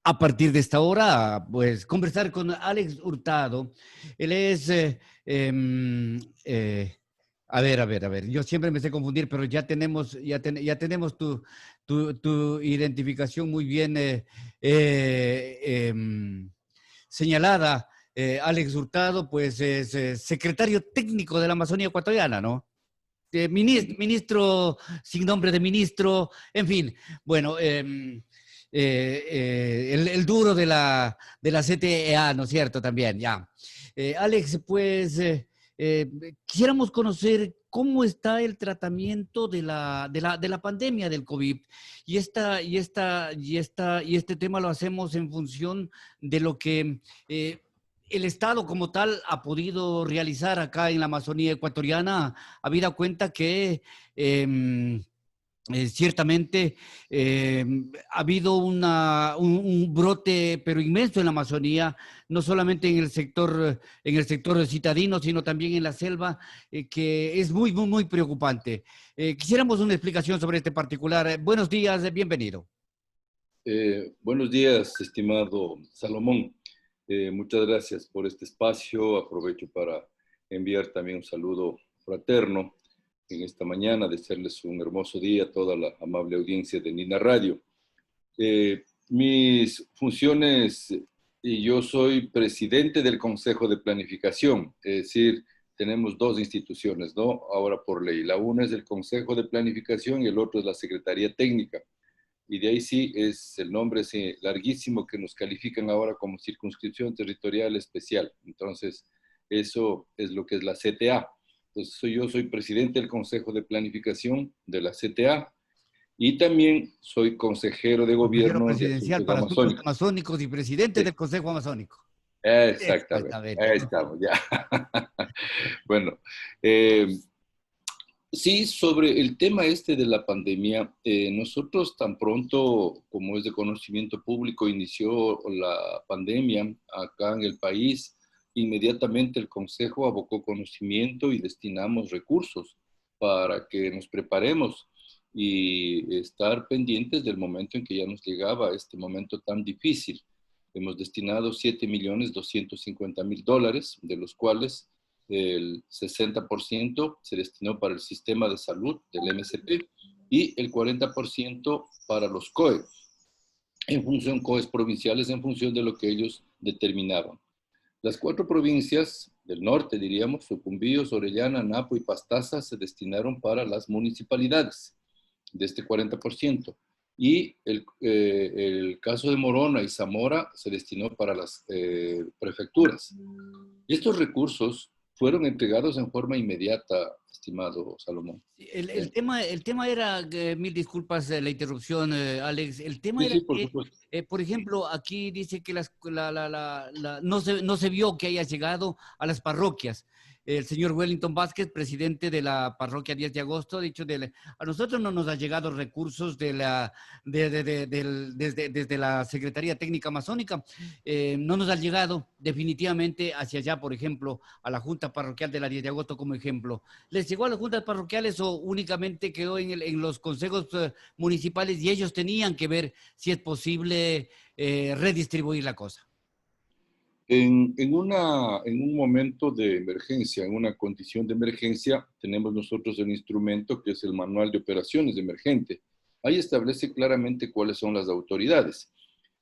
a partir de esta hora, pues conversar con Alex Hurtado. Él es, a ver, yo siempre me sé confundir, pero ya tenemos tu identificación muy bien señalada. Alex Hurtado, pues es secretario técnico de la Amazonía Ecuatoriana, ¿no? Ministro sin nombre de ministro, en fin, bueno, el duro de la CTEA, ¿no es cierto? También, ya. Alex, pues eh, quisiéramos conocer cómo está el tratamiento de la pandemia del COVID. Y este tema lo hacemos en función de lo que el Estado como tal ha podido realizar acá en la Amazonía ecuatoriana, habida cuenta que ciertamente eh, ha habido un brote, pero inmenso en la Amazonía, no solamente en el sector citadino, sino también en la selva, que es muy, muy, muy preocupante. Quisiéramos una explicación sobre este particular. Buenos días, bienvenido. Buenos días, estimado Salomón. Muchas gracias por este espacio. Aprovecho para enviar también un saludo fraterno en esta mañana, desearles un hermoso día a toda la amable audiencia de Nina Radio. Mis funciones, y yo soy presidente del Consejo de Planificación, es decir, tenemos dos instituciones, ¿no? Ahora por ley. La una es el Consejo de Planificación y el otro es la Secretaría Técnica. Y de ahí sí es el nombre larguísimo que nos califican ahora como circunscripción territorial especial. Entonces, eso es lo que es la CTA. Entonces, yo soy presidente del Consejo de Planificación de la CTA y también soy consejero de Consejero gobierno de presidencial asuntos para asuntos amazónicos. amazónicos y presidente Sí, del Consejo Amazónico. exactamente. Exactamente. Ahí estamos, ya. Bueno, eh, sí, sobre el tema este de la pandemia, nosotros tan pronto como es de conocimiento público inició la pandemia acá en el país, inmediatamente el Consejo abocó conocimiento y destinamos recursos para que nos preparemos y estar pendientes del momento en que ya nos llegaba este momento tan difícil. Hemos destinado $7.250.000, de los cuales el 60% se destinó para el sistema de salud del MSP y el 40% para los COE, en función, COEs provinciales, en función de lo que ellos determinaban. Las 4 provincias del norte, diríamos, Sucumbíos, Orellana, Napo y Pastaza, se destinaron para las municipalidades de este 40%. Y el caso de Morona y Zamora se destinó para las prefecturas. Estos recursos fueron entregados en forma inmediata, estimado Salomón. El tema era, mil disculpas la interrupción, Alex, el tema Sí, era sí, por que, supuesto. por ejemplo, aquí dice que no se vio que haya llegado a las parroquias. El señor Wellington Vázquez, presidente de la parroquia 10 de agosto, ha dicho, a nosotros no nos ha llegado recursos desde la Secretaría Técnica Amazónica, no nos ha llegado definitivamente hacia allá, por ejemplo, a la Junta Parroquial de la 10 de agosto como ejemplo. ¿Les llegó a las juntas parroquiales o únicamente quedó en los consejos municipales y ellos tenían que ver si es posible redistribuir la cosa? En un momento de emergencia, en una condición de emergencia, tenemos nosotros el instrumento que es el Manual de Operaciones de Emergente. Ahí establece claramente cuáles son las autoridades.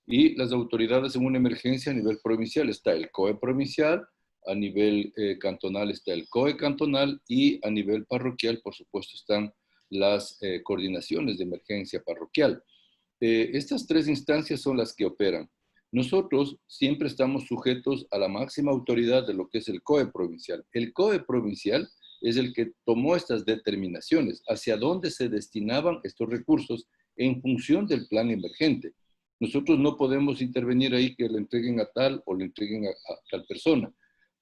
Y las autoridades en una emergencia a nivel provincial está el COE provincial, a nivel cantonal está el COE cantonal y a nivel parroquial, por supuesto, están las coordinaciones de emergencia parroquial. Estas 3 instancias son las que operan. Nosotros siempre estamos sujetos a la máxima autoridad de lo que es el COE provincial. El COE provincial es el que tomó estas determinaciones hacia dónde se destinaban estos recursos en función del plan emergente. Nosotros no podemos intervenir ahí que le entreguen a tal o le entreguen a tal persona.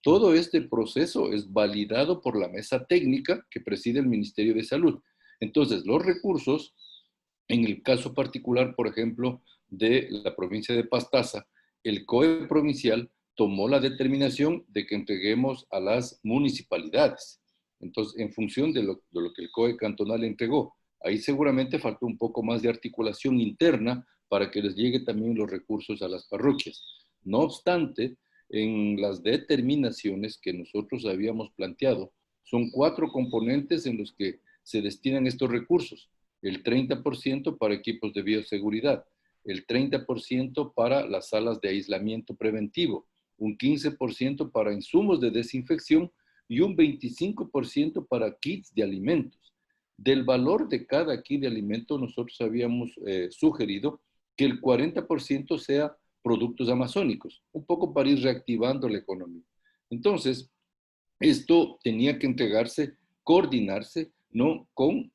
Todo este proceso es validado por la mesa técnica que preside el Ministerio de Salud. Entonces, los recursos, en el caso particular, por ejemplo, de la provincia de Pastaza, el COE provincial tomó la determinación de que entreguemos a las municipalidades. Entonces, en función de lo que el COE cantonal entregó, ahí seguramente faltó un poco más de articulación interna para que les llegue también los recursos a las parroquias. No obstante, en las determinaciones que nosotros habíamos planteado, son 4 componentes en los que se destinan estos recursos. El 30% para equipos de bioseguridad, el 30% para las salas de aislamiento preventivo, un 15% para insumos de desinfección y un 25% para kits de alimentos. Del valor de cada kit de alimento, nosotros habíamos sugerido que el 40% sea productos amazónicos, un poco para ir reactivando la economía. Entonces, esto tenía que entregarse, coordinarse, ¿no? Con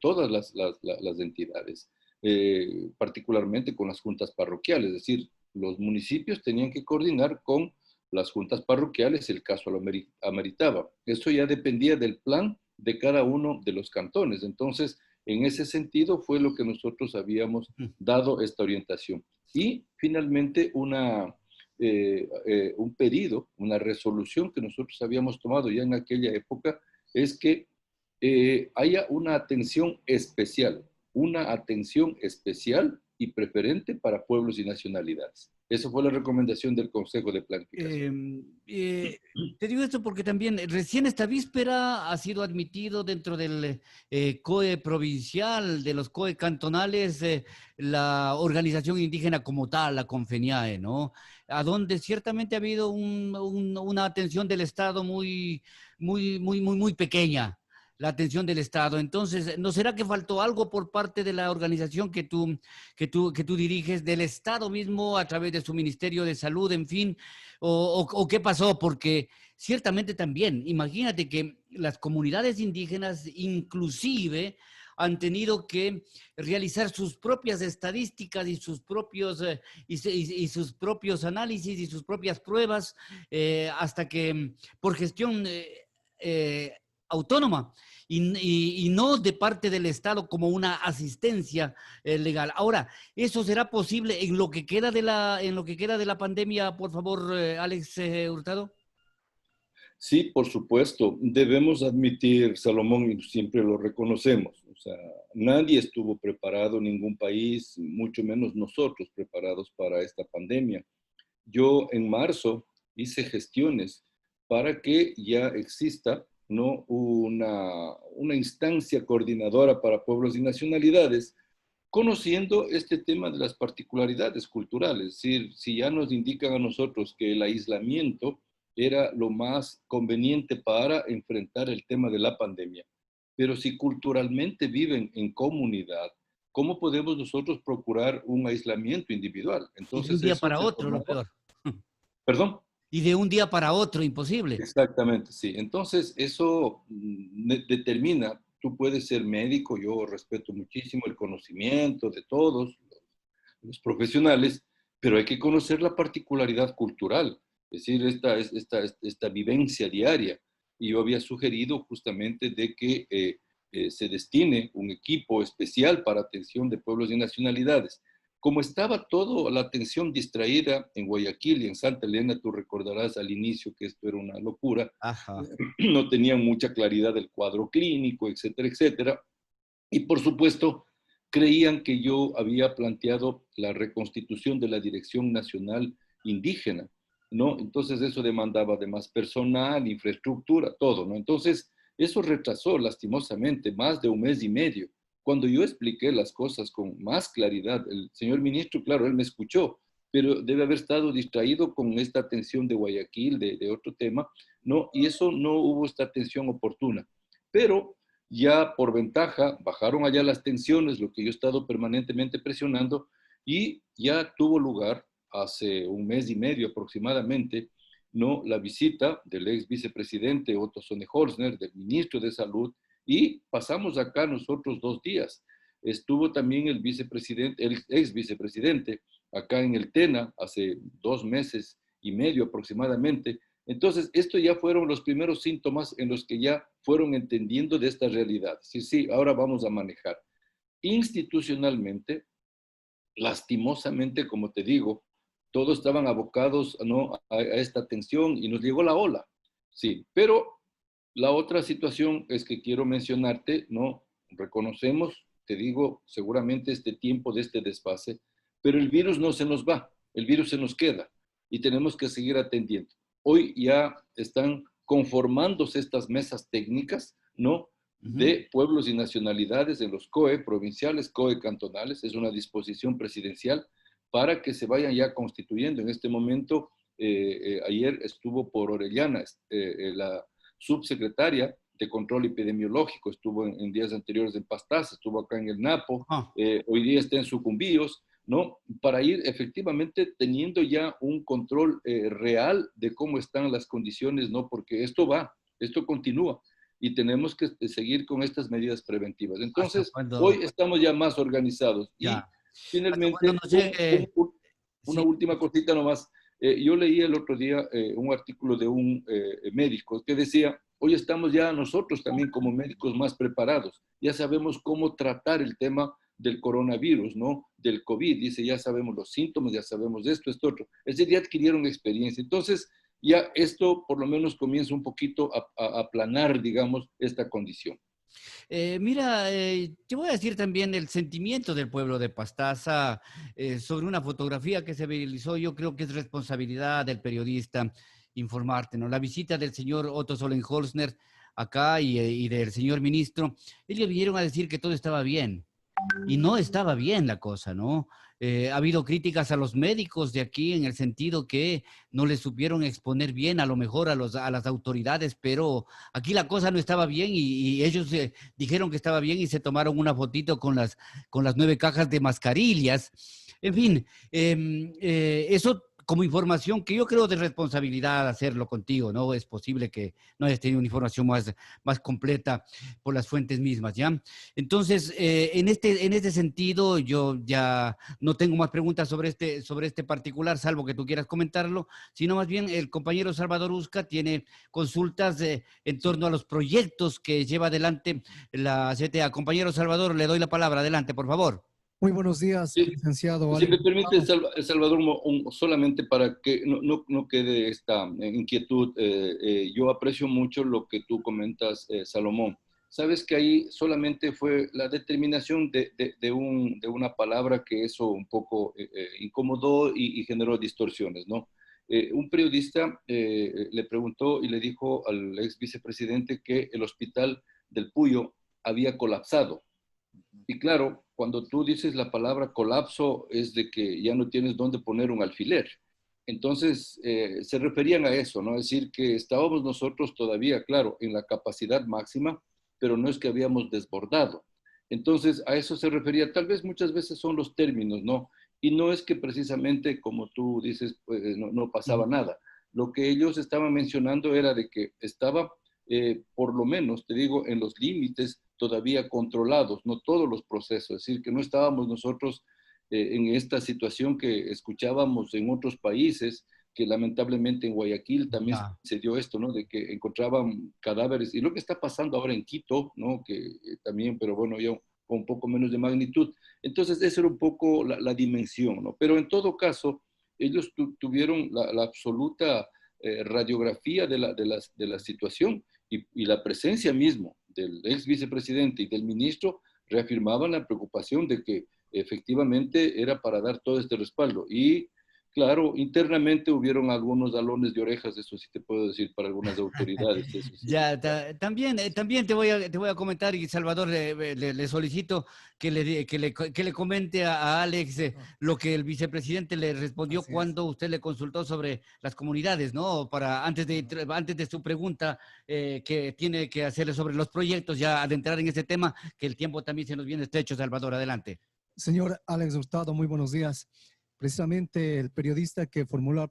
todas las entidades, particularmente con las juntas parroquiales, es decir, los municipios tenían que coordinar con las juntas parroquiales, el caso lo ameritaba. Eso ya dependía del plan de cada uno de los cantones. Entonces, en ese sentido fue lo que nosotros habíamos dado esta orientación. Y finalmente un pedido, una resolución que nosotros habíamos tomado ya en aquella época, es que haya una atención especial y preferente para pueblos y nacionalidades. Esa fue la recomendación del Consejo de Planificación. Te digo esto porque también recién esta víspera ha sido admitido dentro del COE provincial, de los COE cantonales, la organización indígena como tal, la CONFENIAE, ¿no? A donde ciertamente ha habido una atención del Estado muy pequeña, la atención del Estado. Entonces, ¿no será que faltó algo por parte de la organización que tú diriges, del Estado mismo, a través de su Ministerio de Salud, en fin? ¿O qué pasó? Porque ciertamente también, imagínate que las comunidades indígenas inclusive han tenido que realizar sus propias estadísticas y sus propios, y sus propios análisis y sus propias pruebas, hasta que por gestión autónoma y no de parte del Estado como una asistencia legal. Ahora, ¿eso será posible en lo que queda de la pandemia, por favor, Alex Hurtado? Sí, por supuesto. Debemos admitir, Salomón, y siempre lo reconocemos, o sea, nadie estuvo preparado, ningún país, mucho menos nosotros preparados para esta pandemia. Yo en marzo hice gestiones para que ya exista, ¿no? una instancia coordinadora para pueblos y nacionalidades, conociendo este tema de las particularidades culturales. Es decir, si ya nos indican a nosotros que el aislamiento era lo más conveniente para enfrentar el tema de la pandemia, pero si culturalmente viven en comunidad, ¿cómo podemos nosotros procurar un aislamiento individual? Y de un Entonces día eso para se otro, lo tomaba. peor. ¿Perdón? Y de un día para otro, imposible. Exactamente, sí. Entonces, eso determina, tú puedes ser médico, yo respeto muchísimo el conocimiento de todos los profesionales, pero hay que conocer la particularidad cultural, es decir, esta vivencia diaria. Y yo había sugerido justamente de que se destine un equipo especial para atención de pueblos y nacionalidades. Como estaba toda la atención distraída en Guayaquil y en Santa Elena, tú recordarás al inicio que esto era una locura, Ajá. no tenían mucha claridad del cuadro clínico, etcétera, etcétera. Y por supuesto, creían que yo había planteado la reconstitución de la Dirección Nacional Indígena, ¿no? Entonces eso demandaba de más personal, infraestructura, todo, ¿no? Entonces eso retrasó lastimosamente más de un mes y medio. Cuando yo expliqué las cosas con más claridad, el señor ministro, claro, él me escuchó, pero debe haber estado distraído con esta atención de Guayaquil, de otro tema, ¿no? Y eso no hubo esta atención oportuna. Pero ya por ventaja bajaron allá las tensiones, lo que yo he estado permanentemente presionando, y ya tuvo lugar hace un mes y medio aproximadamente, ¿no? La visita del ex vicepresidente Otto Sonnenholzner, del ministro de Salud, y pasamos acá nosotros 2 días. Estuvo también el vicepresidente, el ex vicepresidente, acá en el TENA hace 2 meses y medio aproximadamente. Entonces, esto ya fueron los primeros síntomas en los que ya fueron entendiendo de esta realidad. Sí, sí, ahora vamos a manejar. Institucionalmente, lastimosamente, como te digo, todos estaban abocados, ¿no? a esta tensión y nos llegó la ola. Sí, pero la otra situación es que quiero mencionarte, ¿no? Reconocemos, te digo, seguramente este tiempo de este desfase pero el virus no se nos va, el virus se nos queda y tenemos que seguir atendiendo. Hoy ya están conformándose estas mesas técnicas, ¿no? De pueblos y nacionalidades en los COE provinciales, COE cantonales, es una disposición presidencial para que se vayan ya constituyendo. En este momento, ayer estuvo por Orellana la subsecretaria de Control Epidemiológico, estuvo en días anteriores en Pastaza, estuvo acá en el Napo, hoy día está en Sucumbíos, ¿no? Para ir efectivamente teniendo ya un control real de cómo están las condiciones, ¿no? Porque esto continúa y tenemos que seguir con estas medidas preventivas. Entonces, hoy estamos ya más organizados. Ya. Y finalmente, una última cosita nomás. Yo leí el otro día un artículo de un médico que decía, hoy estamos ya nosotros también como médicos más preparados. Ya sabemos cómo tratar el tema del coronavirus, ¿no? Del COVID. Dice, ya sabemos los síntomas, ya sabemos esto, esto, otro. Es decir, ya adquirieron experiencia. Entonces, ya esto por lo menos comienza un poquito a aplanar, digamos, esta condición. Mira, te voy a decir también el sentimiento del pueblo de Pastaza sobre una fotografía que se viralizó. Yo creo que es responsabilidad del periodista informarte, ¿no? La visita del señor Otto Sollenholzner acá y del señor ministro, ellos vinieron a decir que todo estaba bien. Y no estaba bien la cosa, ¿no? Ha habido críticas a los médicos de aquí en el sentido que no les supieron exponer bien a lo mejor a las autoridades, pero aquí la cosa no estaba bien y ellos dijeron que estaba bien y se tomaron una fotito con las 9 cajas de mascarillas. En fin, eso como información que yo creo de responsabilidad hacerlo contigo, ¿no? Es posible que no hayas tenido una información más completa por las fuentes mismas, ¿ya? Entonces, en este sentido, yo ya no tengo más preguntas sobre este particular, salvo que tú quieras comentarlo, sino más bien el compañero Salvador Uzca tiene consultas en torno a los proyectos que lleva adelante la CTA. Compañero Salvador, le doy la palabra. Adelante, por favor. Muy buenos días, Sí, licenciado. si me permite, Salvador, solamente para que no quede esta inquietud, yo aprecio mucho lo que tú comentas, Salomón. Sabes que ahí solamente fue la determinación de una palabra que eso un poco incomodó y generó distorsiones, ¿no? Un periodista le preguntó y le dijo al ex vicepresidente que el hospital del Puyo había colapsado. Y claro, cuando tú dices la palabra colapso es de que ya no tienes dónde poner un alfiler. Entonces, se referían a eso, ¿no? Es decir, que estábamos nosotros todavía, claro, en la capacidad máxima, pero no es que habíamos desbordado. Entonces, a eso se refería. Tal vez muchas veces son los términos, ¿no? Y no es que precisamente, como tú dices, pues, no pasaba nada. Lo que ellos estaban mencionando era de que estaba, por lo menos, te digo, en los límites todavía controlados, no todos los procesos, es decir, que no estábamos nosotros en esta situación que escuchábamos en otros países, que lamentablemente en Guayaquil también se dio esto, ¿no? De que encontraban cadáveres, y lo que está pasando ahora en Quito, ¿no? Que también, pero bueno, ya con un poco menos de magnitud. Entonces, esa era un poco la dimensión, ¿no? Pero en todo caso, ellos tuvieron la absoluta radiografía de la situación y la presencia mismo del ex vicepresidente y del ministro reafirmaban la preocupación de que efectivamente era para dar todo este respaldo. Y claro, internamente hubieron algunos jalones de orejas, eso sí te puedo decir, para algunas autoridades. Eso sí. Ya, también te voy a comentar, y Salvador, le solicito que le comente a Alex lo que el vicepresidente le respondió cuando usted le consultó sobre las comunidades, ¿no? Antes de su pregunta que tiene que hacerle sobre los proyectos, ya al entrar en ese tema, que el tiempo también se nos viene estrecho. Salvador, adelante. Señor Alex Hurtado, muy buenos días. Precisamente el periodista que formuló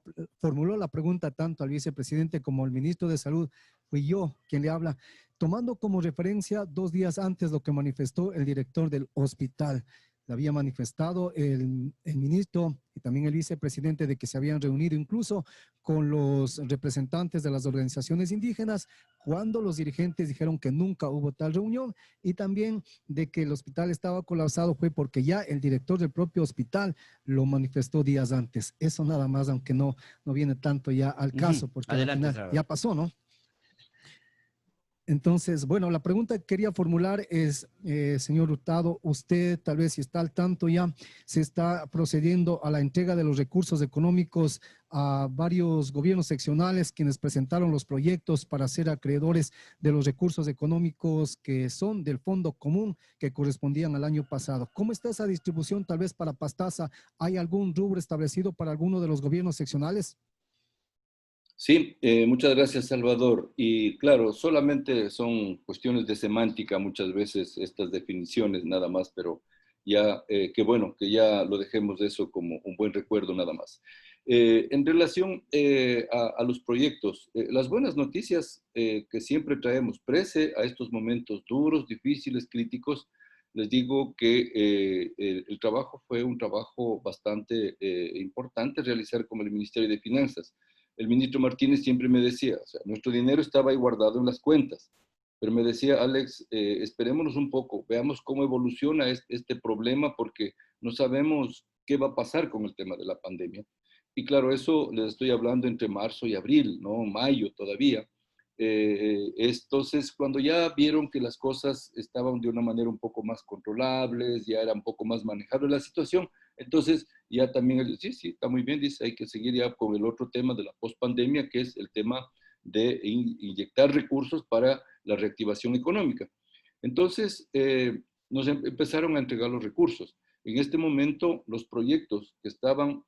la pregunta tanto al vicepresidente como al ministro de Salud fui yo quien le habla, tomando como referencia 2 días antes lo que manifestó el director del hospital. Le había manifestado el ministro y también el vicepresidente de que se habían reunido incluso con los representantes de las organizaciones indígenas cuando los dirigentes dijeron que nunca hubo tal reunión, y también de que el hospital estaba colapsado fue porque ya el director del propio hospital lo manifestó días antes. Eso nada más, aunque no viene tanto ya al caso, porque Adelante, al final ya pasó, ¿no? Entonces, bueno, la pregunta que quería formular es, señor Hurtado, usted tal vez si está al tanto ya, se está procediendo a la entrega de los recursos económicos a varios gobiernos seccionales quienes presentaron los proyectos para ser acreedores de los recursos económicos que son del fondo común que correspondían al año pasado. ¿Cómo está esa distribución tal vez para Pastaza? ¿Hay algún rubro establecido para alguno de los gobiernos seccionales? Sí, muchas gracias, Salvador. Y claro, solamente son cuestiones de semántica muchas veces estas definiciones nada más, pero ya, qué bueno que ya lo dejemos de eso como un buen recuerdo nada más. En relación a los proyectos, las buenas noticias que siempre traemos, prese a estos momentos duros, difíciles, críticos, les digo que el trabajo fue un trabajo bastante importante realizar con el Ministerio de Finanzas. El ministro Martínez siempre me decía, o sea, nuestro dinero estaba ahí guardado en las cuentas, pero me decía, Alex, esperémonos un poco, veamos cómo evoluciona este problema porque no sabemos qué va a pasar con el tema de la pandemia. Y claro, eso les estoy hablando entre marzo y abril, no mayo todavía. Entonces, cuando ya vieron que las cosas estaban de una manera un poco más controlables, ya era un poco más manejable la situación, entonces ya también, sí, sí, está muy bien, dice, hay que seguir ya con el otro tema de la pospandemia, que es el tema de inyectar recursos para la reactivación económica. Entonces, nos empezaron a entregar los recursos. En este momento, los proyectos que estaban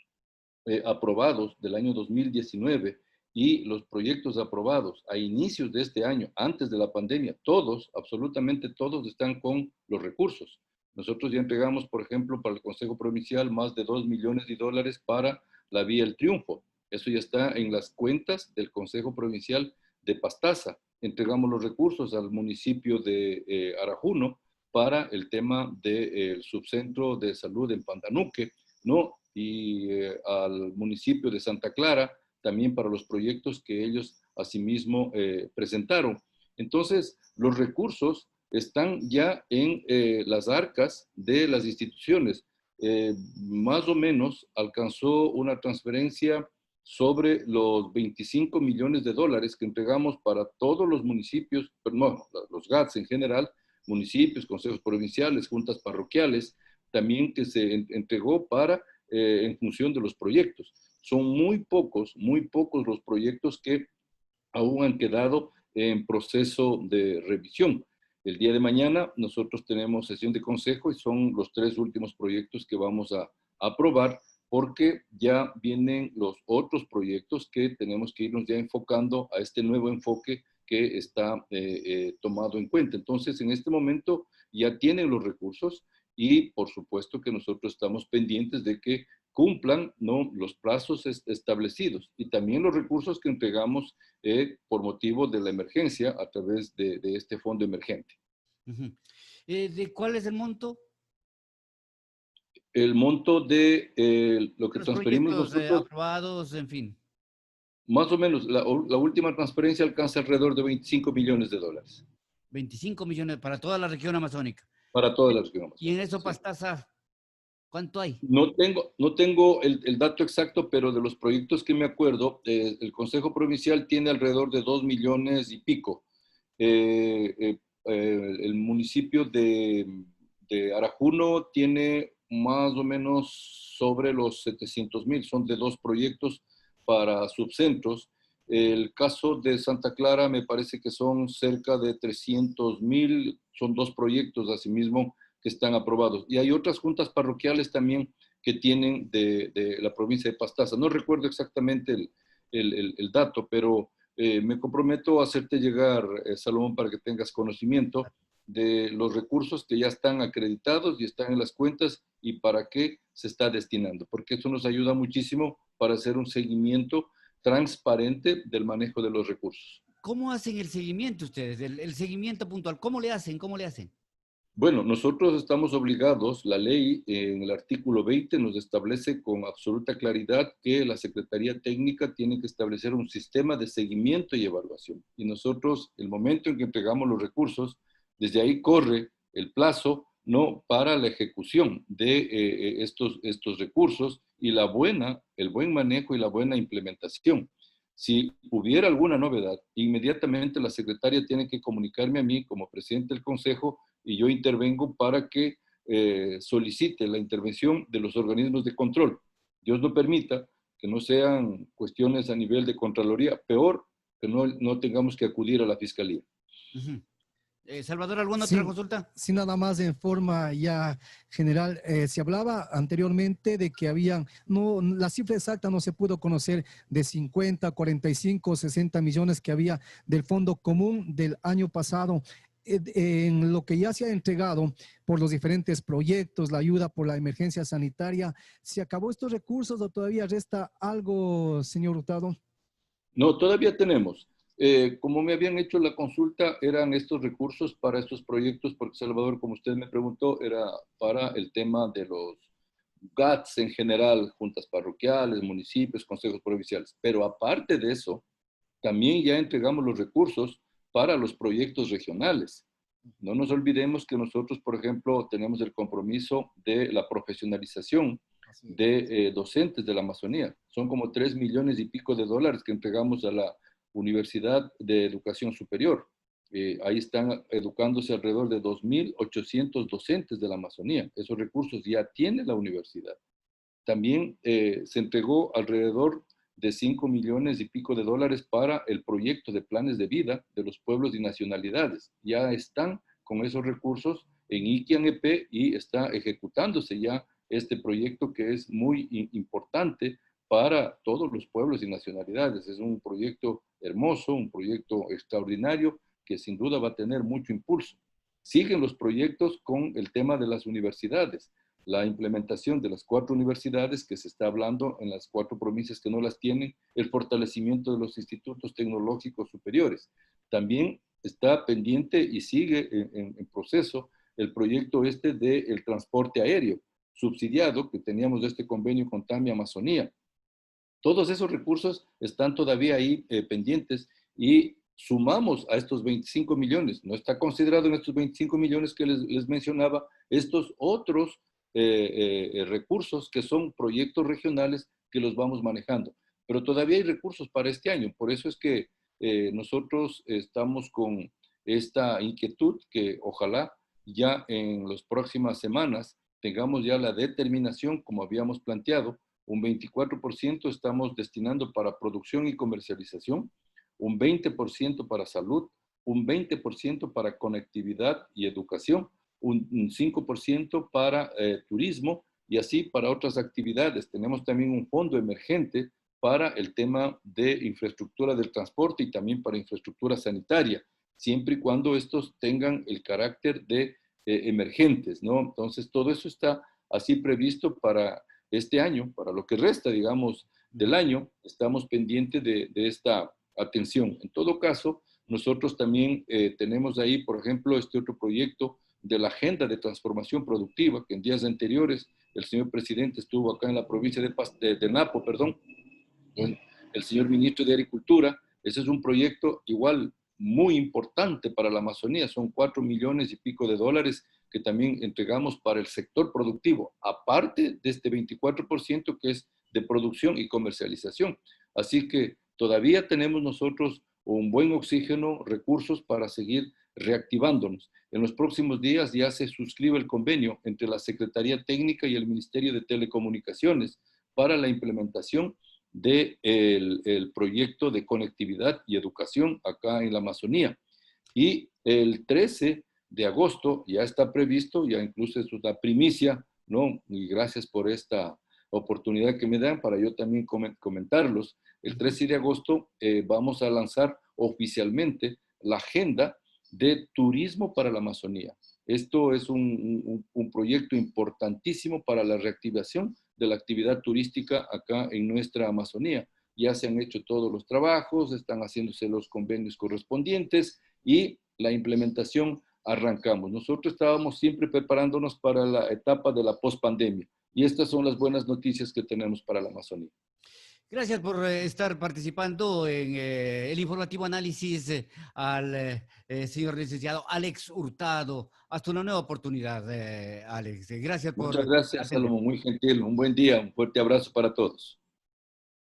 aprobados del año 2019 y los proyectos aprobados a inicios de este año, antes de la pandemia, todos, absolutamente todos, están con los recursos. Nosotros ya entregamos, por ejemplo, para el Consejo Provincial más de 2 millones de dólares para la Vía El Triunfo. Eso ya está en las cuentas del Consejo Provincial de Pastaza. Entregamos los recursos al municipio de Arajuno para el tema del subcentro de salud en Pandanuque, ¿no? Y al municipio de Santa Clara, también para los proyectos que ellos asimismo presentaron. Entonces, los recursos están ya en las arcas de las instituciones. Más o menos alcanzó una transferencia sobre los 25 millones de dólares que entregamos para todos los municipios, pero no, los GATS en general, municipios, consejos provinciales, juntas parroquiales, también que se entregó para en función de los proyectos. Son muy pocos los proyectos que aún han quedado en proceso de revisión. El día de mañana nosotros tenemos sesión de consejo y son los 3 últimos proyectos que vamos a aprobar porque ya vienen los otros proyectos que tenemos que irnos ya enfocando a este nuevo enfoque que está tomado en cuenta. Entonces, en este momento ya tienen los recursos y por supuesto que nosotros estamos pendientes de que cumplan, ¿no?, los plazos establecidos y también los recursos que entregamos por motivo de la emergencia a través de este fondo emergente. Ujú. ¿De cuál es el monto? El monto de lo que Los transferimos proyectos nosotros, aprobados, en fin. más o menos, la última transferencia alcanza alrededor de 25 millones de dólares 25 millones para toda la región amazónica. para toda la región Y en amazónica. eso, Sí. Pastaza, ¿cuánto hay? No tengo el dato exacto, pero de los proyectos que me acuerdo, el Consejo Provincial tiene alrededor de 2 millones y pico. El municipio de Arajuno tiene más o menos sobre los 700,000, son de 2 proyectos para subcentros. El caso de Santa Clara me parece que son cerca de 300,000, son 2 proyectos asimismo que están aprobados. Y hay otras juntas parroquiales también que tienen de la provincia de Pastaza. No recuerdo exactamente el dato, pero me comprometo a hacerte llegar, Salomón, para que tengas conocimiento de los recursos que ya están acreditados y están en las cuentas y para qué se está destinando, porque eso nos ayuda muchísimo para hacer un seguimiento transparente del manejo de los recursos. ¿Cómo hacen el seguimiento ustedes? El seguimiento puntual, ¿cómo le hacen? ¿Cómo le hacen? Bueno, nosotros estamos obligados, la ley en el artículo 20 nos establece con absoluta claridad que la Secretaría Técnica tiene que establecer un sistema de seguimiento y evaluación. Y nosotros, el momento en que entregamos los recursos, desde ahí corre el plazo, ¿no?, para la ejecución de estos recursos y el buen manejo y la buena implementación. Si hubiera alguna novedad, inmediatamente la secretaria tiene que comunicarme a mí como presidente del Consejo y yo intervengo para que solicite la intervención de los organismos de control. Dios no permita que no sean cuestiones a nivel de Contraloría, peor que no tengamos que acudir a la Fiscalía. Ujú. Salvador, ¿alguna otra Sí, consulta? sí, nada más en forma ya general. Se hablaba anteriormente de que habían, no, la cifra exacta no se pudo conocer, de 50, 45, 60 millones que había del Fondo Común del año pasado. En lo que ya se ha entregado por los diferentes proyectos, la ayuda por la emergencia sanitaria, ¿se acabó estos recursos o todavía resta algo, señor Hurtado? No, todavía tenemos. Como me habían hecho la consulta, eran estos recursos para estos proyectos, porque Salvador, como usted me preguntó, era para el tema de los GATS en general, juntas parroquiales, municipios, consejos provinciales. Pero aparte de eso, también ya entregamos los recursos para los proyectos regionales. No nos olvidemos que nosotros, por ejemplo, tenemos el compromiso de la profesionalización de docentes de la Amazonía. Son como 3 millones y pico de dólares que entregamos a la Universidad de Educación Superior. Ahí están educándose alrededor de 2.800 docentes de la Amazonía. Esos recursos ya tiene la universidad. También se entregó alrededor de 5 millones y pico de dólares para el proyecto de planes de vida de los pueblos y nacionalidades. Ya están con esos recursos en Iquian-EP y está ejecutándose ya este proyecto que es muy importante para todos los pueblos y nacionalidades. Es un proyecto hermoso, un proyecto extraordinario que sin duda va a tener mucho impulso. Siguen los proyectos con el tema de las universidades, la implementación de las 4 universidades que se está hablando en las 4 provincias que no las tienen, el fortalecimiento de los institutos tecnológicos superiores. También está pendiente y sigue en proceso el proyecto este del transporte aéreo subsidiado que teníamos de este convenio con TAMI Amazonía. Todos esos recursos están todavía ahí pendientes y sumamos a estos 25 millones. No está considerado en estos 25 millones que les mencionaba estos otros recursos que son proyectos regionales que los vamos manejando. Pero todavía hay recursos para este año. Por eso es que nosotros estamos con esta inquietud que ojalá ya en las próximas semanas tengamos ya la determinación, como habíamos planteado, un 24% estamos destinando para producción y comercialización, un 20% para salud, un 20% para conectividad y educación, un 5% para turismo y así para otras actividades. Tenemos también un fondo emergente para el tema de infraestructura del transporte y también para infraestructura sanitaria, siempre y cuando estos tengan el carácter de emergentes, ¿no? Entonces, todo eso está así previsto para este año, para lo que resta, digamos, del año, estamos pendientes de esta atención. En todo caso, nosotros también tenemos ahí, por ejemplo, este otro proyecto de la Agenda de Transformación Productiva, que en días anteriores el señor presidente estuvo acá en la provincia de Napo, perdón, con el señor ministro de Agricultura. Ese es un proyecto igual muy importante para la Amazonía, son 4 millones y pico de dólares que también entregamos para el sector productivo, aparte de este 24% que es de producción y comercialización. Así que todavía tenemos nosotros un buen oxígeno, recursos para seguir reactivándonos. En los próximos días ya se suscribe el convenio entre la Secretaría Técnica y el Ministerio de Telecomunicaciones para la implementación del proyecto de conectividad y educación acá en la Amazonía. Y el 13 de agosto ya está previsto, ya incluso es una primicia, ¿no? Y gracias por esta oportunidad que me dan para yo también comentarlos. El 13 de agosto vamos a lanzar oficialmente la agenda de turismo para la Amazonía. Esto es un proyecto importantísimo para la reactivación de la actividad turística acá en nuestra Amazonía. Ya se han hecho todos los trabajos, están haciéndose los convenios correspondientes y la implementación arrancamos. Nosotros estábamos siempre preparándonos para la etapa de la pospandemia y estas son las buenas noticias que tenemos para la Amazonía. Gracias por estar participando en el informativo análisis al señor licenciado Alex Hurtado. Hasta una nueva oportunidad, Alex. Gracias Muchas por gracias, atender. Salomón, muy gentil. Un buen día, un fuerte abrazo para todos.